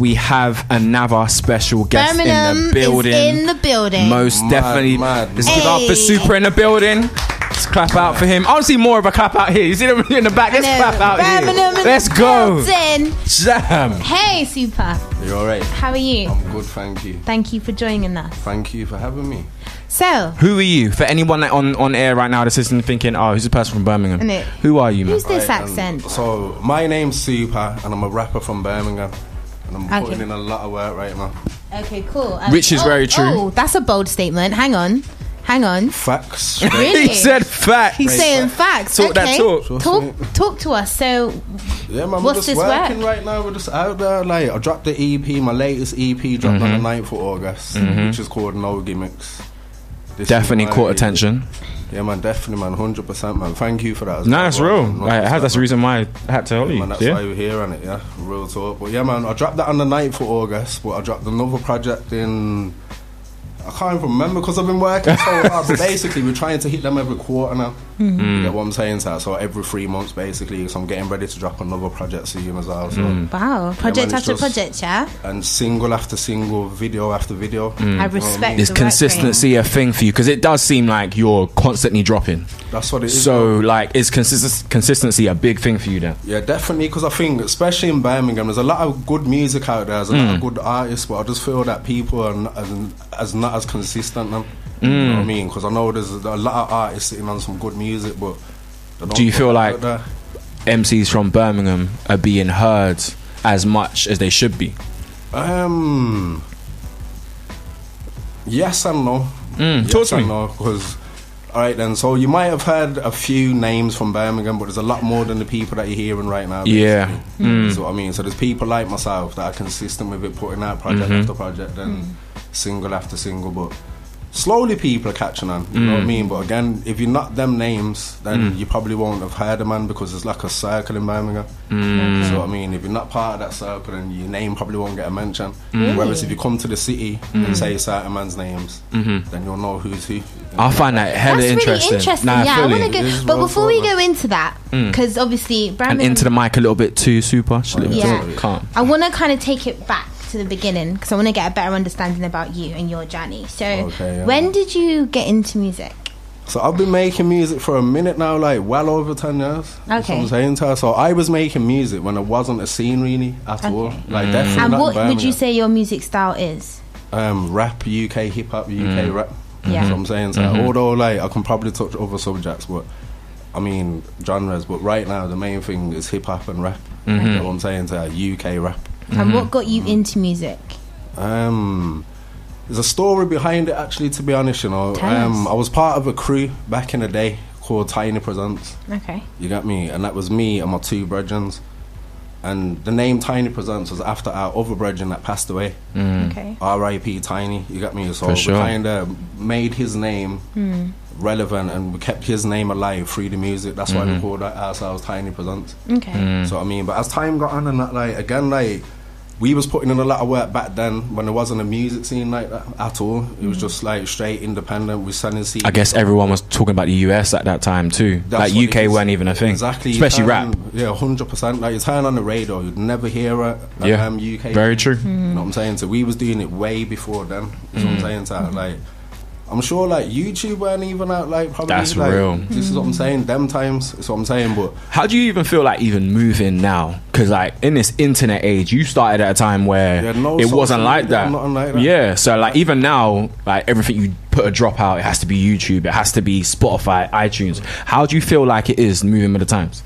we have another special guest Birmingham in the building. Is in the building. Most definitely. Mad. Let's give up for Super in the building. Let's clap out for him. I want to see more of a clap out here. You see them in the back? Let's clap out Birmingham here. Let's go. Building. Jam. Hey, Super. You're alright. How are you? I'm good, thank you. Thank you for joining us. Thank you for having me. So, Who are you? For anyone that on air right now that's listening thinking, oh, who's this person from Birmingham? Innit? Who are you, man? who's this Right, accent? So, my name's Super, and I'm a rapper from Birmingham. And I'm Okay. putting in a lot of work right now. Okay, cool. Which is very true. Oh, that's a bold statement. Hang on. Facts. Really? He said fact. He's saying facts. Talk that okay. talk. Talk to us. So, Yeah, man, What's we're just this working work? right now. We're just out there. Like, I dropped the EP, my latest EP dropped on the 9th of August, which is called No Gimmicks. This Definitely is caught my- attention. Yeah, man, definitely, man, 100%, man. Thank you for that. as No, well, that's man. real. 100%, That's the man. reason why I had to tell you. Man, that's Yeah. why we're here on it, yeah. Real talk. But yeah, man, I dropped that on the 9th of August, but I dropped another project in... I can't even remember because I've been working so hard. But basically, we're trying to hit them every quarter now. You get what I'm saying? So every 3 months, basically. So I'm getting ready to drop another project soon as well. So. wow. Project man, it's after just- project, yeah? And single after single, video after video. I respect Is the work consistency a thing for you? Because it does seem like you're constantly dropping. That's what it is. So, like, is consistency a big thing for you then? Yeah, definitely, because I think, especially in Birmingham, there's a lot of good music out there, there's a lot of good artists, but I just feel that people are not as consistent now. You know what I mean? Because I know there's a lot of artists sitting on some good music, but they don't Do you put feel it like out there. MCs from Birmingham are being heard as much as they should be? Yes and no. Talk to me. Because, alright then, so you might have heard a few names from Birmingham, but there's a lot more than the people that you're hearing right now. Yeah. basically. So what I mean, so there's people like myself that are consistent with it, putting out project after project and single after single, but slowly people are catching on, you know what I mean? But again, if you're not them names, then you probably won't have heard of man, because it's like a circle in Birmingham. So what I mean, if you're not part of that circle, then your name probably won't get a mention. Whereas if you come to the city and say certain man's names, then you'll know who's who. I find that hella That's interesting. really interesting. Nah, yeah, I fully. want to It go. is But well before we thought, go into that, because obviously, Birmingham. And into the mic a little bit too, Super. Just a little Yeah. bit. Calm. I want to kind of take it back to the beginning because I want to get a better understanding about you and your journey. So, Okay, yeah. when did you get into music? So I've been making music for a minute now, like well over 10 years. That's Okay. what I'm saying to her. So I was making music when there wasn't a scene really at all. Like definitely And not what in would you Birmingham. say your music style is? Rap, UK hip hop, UK rap. Yeah. That's what I'm saying to her. Although like I can probably touch other subjects, but I mean genres. But right now the main thing is hip hop and rap. You know what I'm saying to her? UK rap. And what got you into music? There's a story behind it actually, to be honest, you know. Tell us. I was part of a crew back in the day called Tiny Presents. Okay. You got me? And that was me and my two brethren. And the name Tiny Presents was after our other brethren that passed away. Okay. R.I.P. Tiny, you got me? So For we sure. kind of made his name relevant, and we kept his name alive through the music. That's why we called ourselves Tiny Presents. Okay. So I mean, but as time got on and that, like, again, like, we was putting in a lot of work back then when there wasn't a music scene like that at all. It was just like straight independent. We selling CDs. I guess everyone was talking about the US at that time too. That's Like what UK it is. weren't even a thing. Exactly. Especially You rap. turn- Yeah, 100%. Like, you turn on the radio, you'd never hear it. Yeah. UK. Very true. You know what I'm saying? So we was doing it way before then. You know what I'm saying? So like, I'm sure like YouTube weren't even out, like, probably. That's like, real. This is what I'm saying. Them times. That's what I'm saying. But How do you even feel like even moving now? Because like in this internet age, you started at a time where Yeah, no it social wasn't like media, that. nothing like that. Yeah, so like even now, like everything you put a drop out, it has to be YouTube, it has to be Spotify, iTunes. How do you feel like it is moving with the times?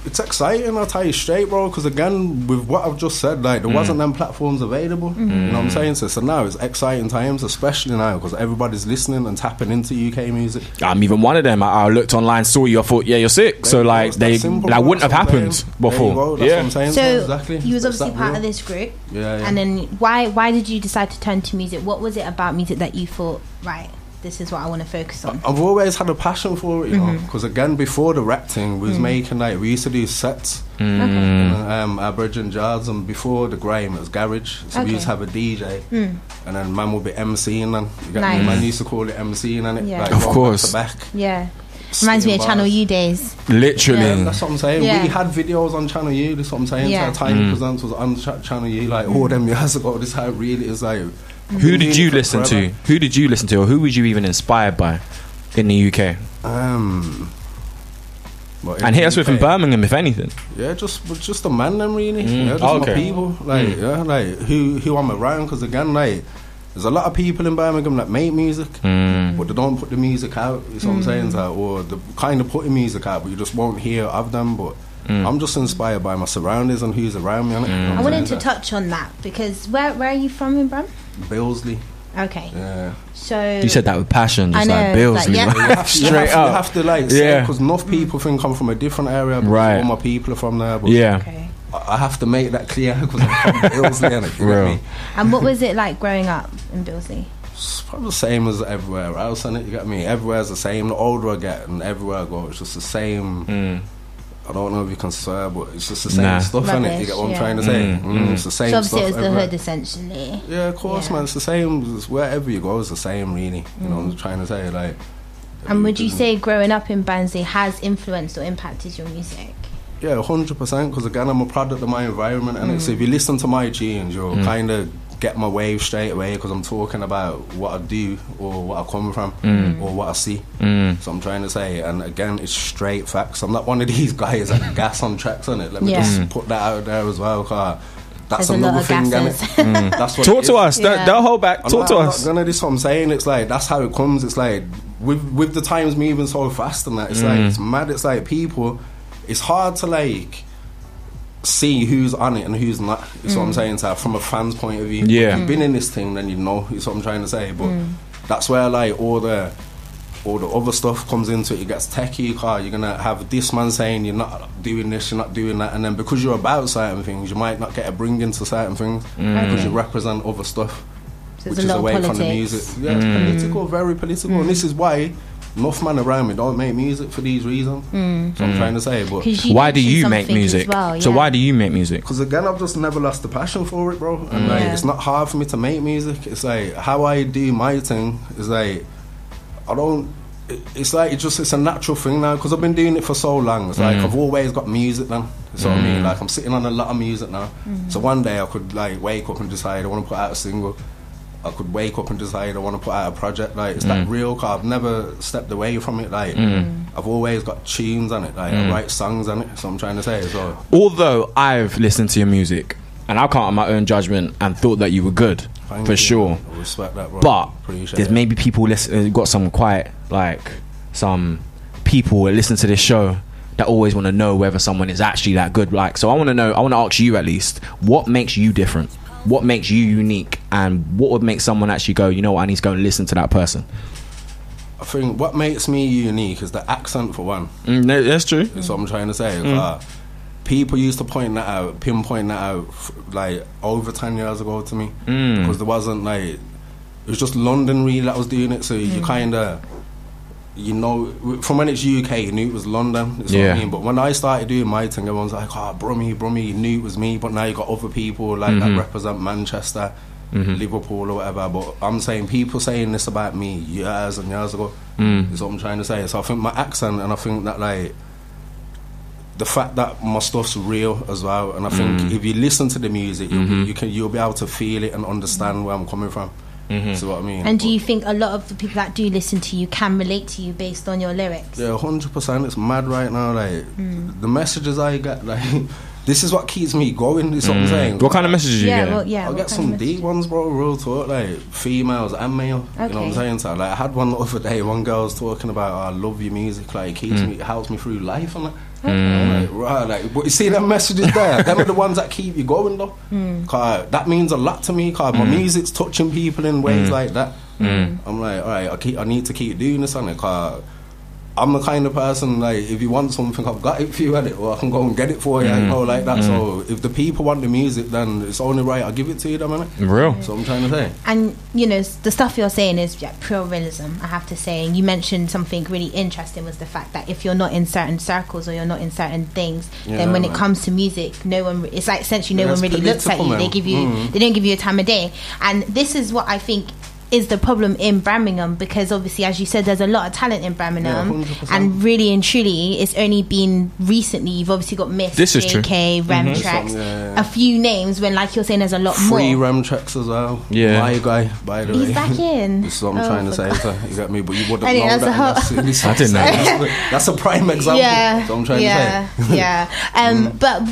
it's exciting, I'll tell you straight, bro, because again, with what I've just said, like, there wasn't them platforms available. You know what I'm saying? So now it's exciting times, especially now, because everybody's listening and tapping into UK music. I'm even one of them. I looked online, saw you, I thought, yeah, you're sick. So There you go, like it's that they simple, that bro, wouldn't have that's what I'm happened saying. There you before. go, that's what I'm saying. So exactly. you was It's obviously that part real. of this group. Yeah. And then why did you decide to turn to music? What was it about music that you thought, right, this is what I want to focus on? I've always had a passion for it, you know, because again, before the rap thing, we was making, like, we used to do sets, our brethren jars, and before the grime, it was garage, so we used to have a DJ, and then man would be MCing, and you get me? Nice. Man used to call it MCing, and it, Yeah. like, Of going course. back to back. Yeah. Reminds me of Channel U days. Literally. Yeah, that's what I'm saying. Yeah. We had videos on Channel U. That's what I'm saying. Yeah. So Tiny Presents was on Channel U like all them years ago. This is how it really is like. Who did you listen to? Who did you listen to, or who was you even inspired by in the UK? And hit us with in Birmingham, if anything. Yeah, just the man them really. Yeah, just my people. Like like who I'm around. Because again, like there's a lot of people in Birmingham that make music, but they don't put the music out. You know what I'm saying? So, or the kind of putting music out, but you just won't hear of them. But I'm just inspired by my surroundings and who's around me. I wanted to touch on that because where are you from in Brum? Billesley. Okay. Yeah. So you said that with passion, just I know, like Billesley. like, yeah. Straight up. You have to like say, because enough people think I'm from a different area, but right. all my people are from there. But Okay. I have to make that clear because I'm from Billesley, and you get me. And what was it like growing up in Billesley? It's probably the same as everywhere else, and you get me. Everywhere's the same. The older I get, and everywhere I go, it's just the same. I don't know if you can swear, but it's just the same stuff, innit? You get what I'm trying to say? It's the same so stuff. So obviously it was everywhere. the hood, essentially. Yeah, of course, man. It's the same. It's wherever you go, it's the same, really. You know what I'm trying to say? Like. And would you say growing up in Barnsley has influenced or impacted your music? Yeah, 100%. Because again, I'm a product of my environment, and so if you listen to my tunes, you'll kind of get my wave straight away because I'm talking about what I do or what I come from or what I see. So I'm trying to say, and again, it's straight facts. I'm not one of these guys that gas on tracks on it. Let me just put that out there as well, cause that's There's another thing. That's what talk to us. Don't hold back. Talk to us. I'm not gonna do what I'm saying. It's like that's how it comes. It's like with the times moving so fast and that. It's like it's mad. It's like people. It's hard to like see who's on it and who's not. It's what I'm saying. So from a fan's point of view, if you've been in this thing, then you know. It's what I'm trying to say. But that's where like all the other stuff comes into it. It gets techie, car. You're gonna have this man saying you're not doing this, you're not doing that, and then because you're about certain things, you might not get a bring into certain things because you represent other stuff, So which is away from the music. Yeah, it's political, very political, and this is why enough man around me don't make music for these reasons. So I'm trying to say, but why do you make music? Well, So why do you make music? because again, I've just never lost the passion for it, bro. And like, it's not hard for me to make music. It's like how I do my thing is like I don't. It's like it's a natural thing now because I've been doing it for so long. It's like I've always got music then. You know what I mean? Like I'm sitting on a lot of music now. So one day I could like wake up and decide I want to put out a single. I could wake up and decide I want to put out a project. Like it's that real. Cause I've never stepped away from it. Like I've always got tunes on it. Like I write songs on it. So I'm trying to say as well. Although I've listened to your music and I've come on my own judgment and thought that you were good. Thank for you. sure. I respect that, bro. But Appreciate there's it. maybe people got some quite like some people that listen to this show that always want to know whether someone is actually that good. Like, so I want to ask you at least, what makes you different? What makes you unique? And what would make someone actually go, you know what, I need to go and listen to that person? I think what makes me unique is the accent for one. No, that's true. That's what I'm trying to say. People used to pinpoint that out like over 10 years ago to me because there wasn't like, it was just London really that was doing it. So you kind of, you know, from when it's UK, you knew it was London. That's what I mean. But when I started doing my thing, everyone's like, Brummy, you knew it was me. But now you got other people like that represent Manchester, Liverpool or whatever. But I'm saying people saying this about me years and years ago. Is what I'm trying to say. So I think my accent, and I think that like the fact that my stuff's real as well. And I think if you listen to the music, you'll be able to feel it and understand where I'm coming from. See what I mean? And do you think a lot of the people that do listen to you can relate to you based on your lyrics? Yeah, 100%. It's mad right now. Like the messages I get, like this is what keeps me going. Is what I'm saying. What kind of messages you get? I get some deep ones, bro. Real talk, like females and male. You know what I'm saying? So, like I had one the other day. One girl was talking about, I love your music. Like it keeps me, it helps me through life, and I'm like, right, like, but you see them messages there. Them are the ones that keep you going, though. Cause that means a lot to me. Cause my music's touching people in ways like that. I'm like, all right, I need to keep doing this on it. Cause I'm the kind of person, like, if you want something, I've got it for you, or I can go and get it for you, you know, like that. So if the people want the music, then it's only right I'll give it to you, innit? Real. So I'm trying to say. And, you know, the stuff you're saying is pure realism, I have to say. And you mentioned something really interesting was the fact that if you're not in certain circles or you're not in certain things, then when it comes to music, no one, it's like essentially no one really looks at you. They give you, they don't give you a time of day. And this is what I think is the problem in Birmingham, because obviously, as you said, there's a lot of talent in Birmingham, and really and truly, it's only been recently. You've obviously got Miss, this is JK, true. Remtrax, a few names. When, like you're saying, there's a lot Free more. Remtrax as well. Yeah, my guy, by the way. He's back in. This is what I'm trying to say. So, you got me, but you wouldn't I know think that. I didn't know. That's a prime example. Yeah, so I'm trying to say. Yeah. But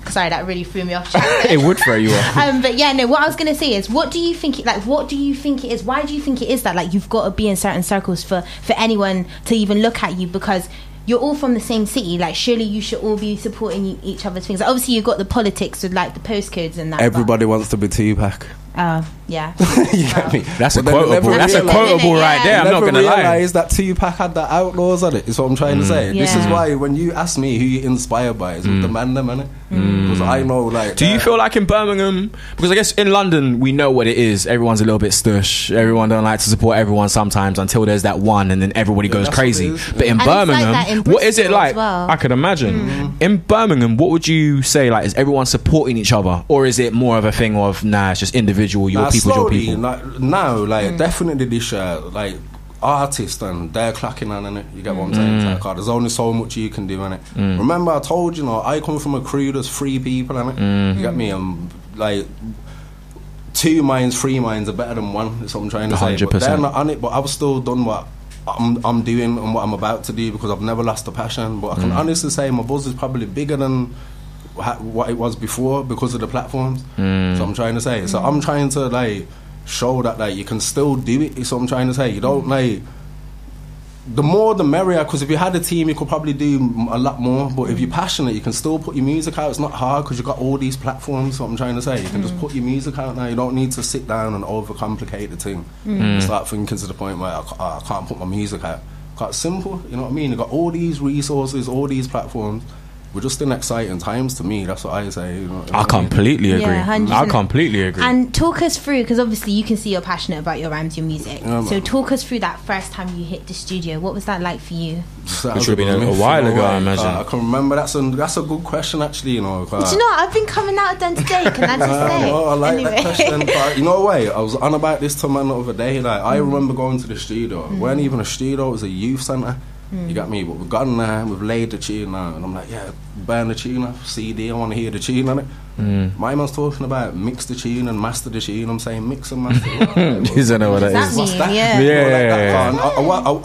sorry, that really threw me off track. It would throw you off. But yeah, no. What I was gonna say is, what do you think? What do you think it is? Why do you think it is that you've got to be in certain circles for anyone to even look at you? Because you're all from the same city. Surely you should all be supporting each other's things. Obviously, you've got the politics with the postcodes and that. Everybody wants to be Tupac. Yeah. You get me? That's a quotable. That's a quotable right there. I'm not gonna lie. Realised that Tupac had the Outlaws on it. Is what I'm trying to say. Yeah. This is why when you ask me who you're inspired by, is with the man them, innit? Because I know Do you feel like in Birmingham? Because I guess in London we know what it is. Everyone's a little bit stush. Everyone don't like to support everyone sometimes until there's that one, and then everybody goes crazy. But in Birmingham, what is it like? Well. I could imagine. In Birmingham, what would you say? Is everyone supporting each other, or is it more of a thing of it's just individual? Your people, your people. Now, definitely this artists, and they're clacking on in it. You get what I'm saying? There's only so much you can do in it. Remember, I told you, I come from a crew. There's 3 people in it. You get me? I'm 2 minds, 3 minds are better than 1. That's what I'm trying to 100%. say. But they're not on it. But I've still done what I'm doing and what I'm about to do, because I've never lost the passion. But I can honestly say my buzz is probably bigger than what it was before because of the platforms. So I'm trying to say. So I'm trying to show that you can still do it. Is what I'm trying to say. You don't the more the merrier, because if you had a team you could probably do a lot more, but if you're passionate you can still put your music out. It's not hard because you've got all these platforms. So I'm trying to say, you can just put your music out now. You don't need to sit down and overcomplicate the thing and start thinking to the point where I can't put my music out. Quite simple, you know what I mean? You've got all these resources, all these platforms. We're just in exciting times to me. That's what I say. You know, I completely agree. I completely agree. And talk us through, because obviously you can see you're passionate about your rhymes, your music. So talk us through that first time you hit the studio. What was that like for you? Which would have been a while ago, I imagine. I can remember. That's a good question, actually. Do you know what? I've been coming out of them today. Can I just say? I like that question. But you know what? I was on about this to man the other day. I remember going to the studio. It weren't even a studio. It was a youth centre. You got me? But we've gone there, we've laid the tune now, and I'm like, burn the tune off, CD, I want to hear the tune on it. My man's talking about mix the tune and master the tune. I'm saying mix and master. You don't know what that is. What's that?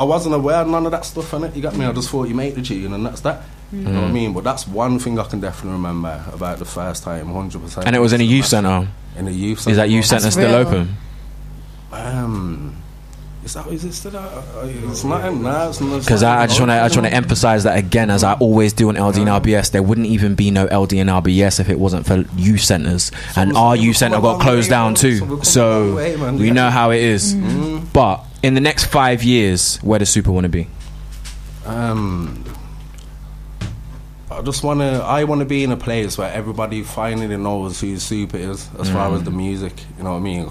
I wasn't aware of none of that stuff on it. You got me? I just thought you make the tune and that's that. You know what I mean? But that's one thing I can definitely remember about the first time, 100%. And it was in a youth centre? In a youth centre. Is that youth centre still open? Is it still it's not because I just want to emphasize that again, as I always do on LDNRBS. There wouldn't even be no LDNRBS if it wasn't for youth centres, and our youth centre got closed down too. So we know how it is. But in the next 5 years, where does Super want to be? I want to be in a place where everybody finally knows who Super is as far as the music. You know what I mean?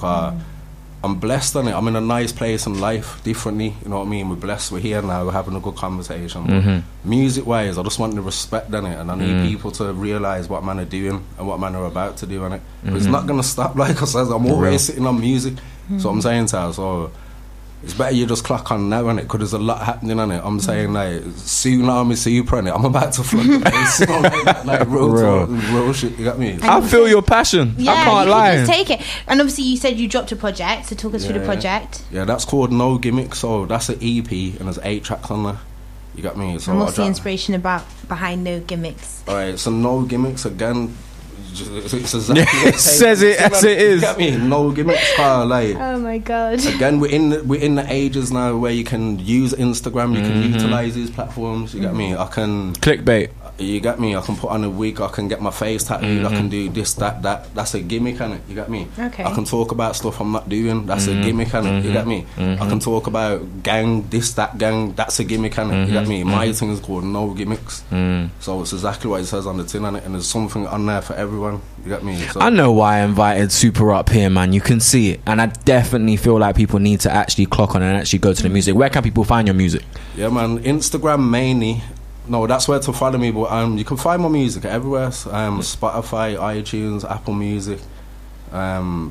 I'm blessed on it. I'm in a nice place in life, differently. You know what I mean? We're blessed. We're here now. We're having a good conversation. Music-wise, I just want the respect on it, and I need people to realise what man are doing and what man are about to do on it. But it's not going to stop. Like I said, I'm always sitting on music. So I'm saying to her, so it's better you just clock on now on it, because there's a lot happening on it. I'm saying tsunami super on it. I'm about to flood the place. Real shit. You got me? I feel your passion. Yeah, I can't lie. Just take it. And obviously you said you dropped a project, so talk us through the project. Yeah, that's called No Gimmick. So that's an EP and there's 8 tracks on there. You got me? So and what's the inspiration behind No Gimmicks? Alright, so No Gimmicks again. It's exactly it says it as it is. You get me? No gimmicks. Oh my god! Again, we're in the ages now where you can use Instagram, you can utilize these platforms. You get me? I can clickbait. You get me? I can put on a wig. I can get my face tattooed. I can do this, that. That's a gimmick, innit? You get me? Okay. I can talk about stuff I'm not doing. That's a gimmick, innit? You get me? I can talk about gang, this, that gang. That's a gimmick, innit? You get me? My thing is called No Gimmicks. So it's exactly what it says on the tin, innit? And there's something on there for everyone. You get me? So I know why I invited Super up here, man. You can see it, and I definitely feel like people need to actually clock on and actually go to the music. Where can people find your music? Yeah, man. Instagram mainly. No, that's where to follow me, but you can find my music everywhere. Spotify, iTunes, Apple Music,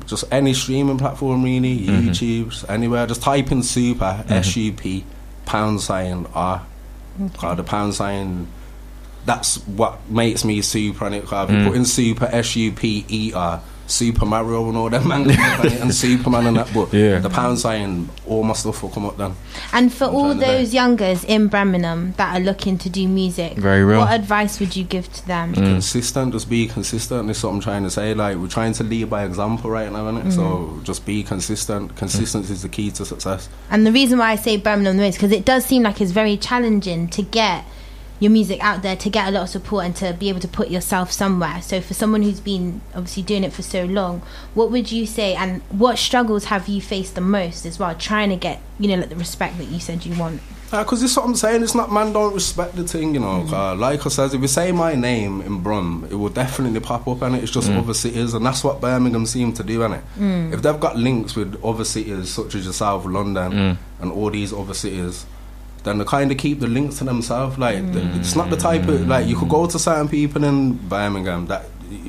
Just any streaming platform really, YouTube, just anywhere. Just type in Super, SUP, £R. Okay. The £, that's what makes me super on it. If you put in Super, SUPER, Super Mario and all them man and Superman and that, but the £, all my stuff will come up then. And for all those youngers in Birmingham that are looking to do music, very real, what advice would you give to them? Consistent, just be consistent. That's what I'm trying to say. Like, we're trying to lead by example right now, isn't it? So just be consistent. Consistency is the key to success. And the reason why I say Birmingham is because it does seem like it's very challenging to get your music out there, to get a lot of support and to be able to put yourself somewhere. So for someone who's been obviously doing it for so long, what would you say, and what struggles have you faced the most as well, trying to get, you know, like the respect that you said you want? Because this is what I'm saying, it's not man don't respect the thing, you know. Like I said, if you say my name in Brum, it will definitely pop up, and it's just other cities, and that's what Birmingham seem to do, innit? If they've got links with other cities such as yourself, London, and all these other cities, then they kind of keep the links to themselves. Like, it's not the type of, like, you could go to certain people in Birmingham that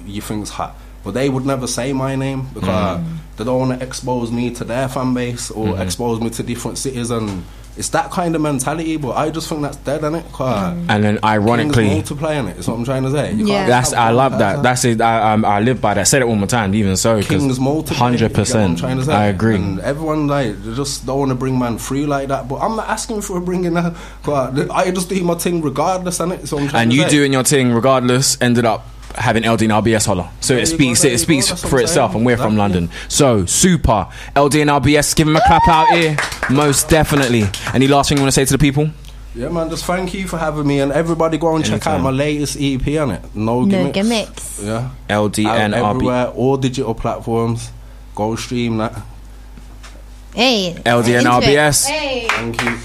you think's hot, but they would never say my name because they don't want to expose me to their fan base or expose me to different cities, and it's that kind of mentality. But I just think that's dead, innit? And then ironically, multiplying it is what I'm trying to say. I love that. That's it. I live by that. I say it all the time. Even so, Kings multiply. 100%. I agree. And everyone, like, they just don't want to bring man through like that. But I'm not asking for a bringing that. I just do my thing regardless, innit? So I'm trying and to you say, doing your thing regardless ended up having LDNRBS holler, so it speaks for itself, and we're from London. So Super LDNRBS, give him a clap out here, most definitely. Any last thing you want to say to the people? Yeah, man, just thank you for having me, and everybody go and check out my latest EP on it. No gimmicks. Yeah, LDNRBS everywhere, all digital platforms. Go stream that. Hey, LDNRBS. Hey. Thank you.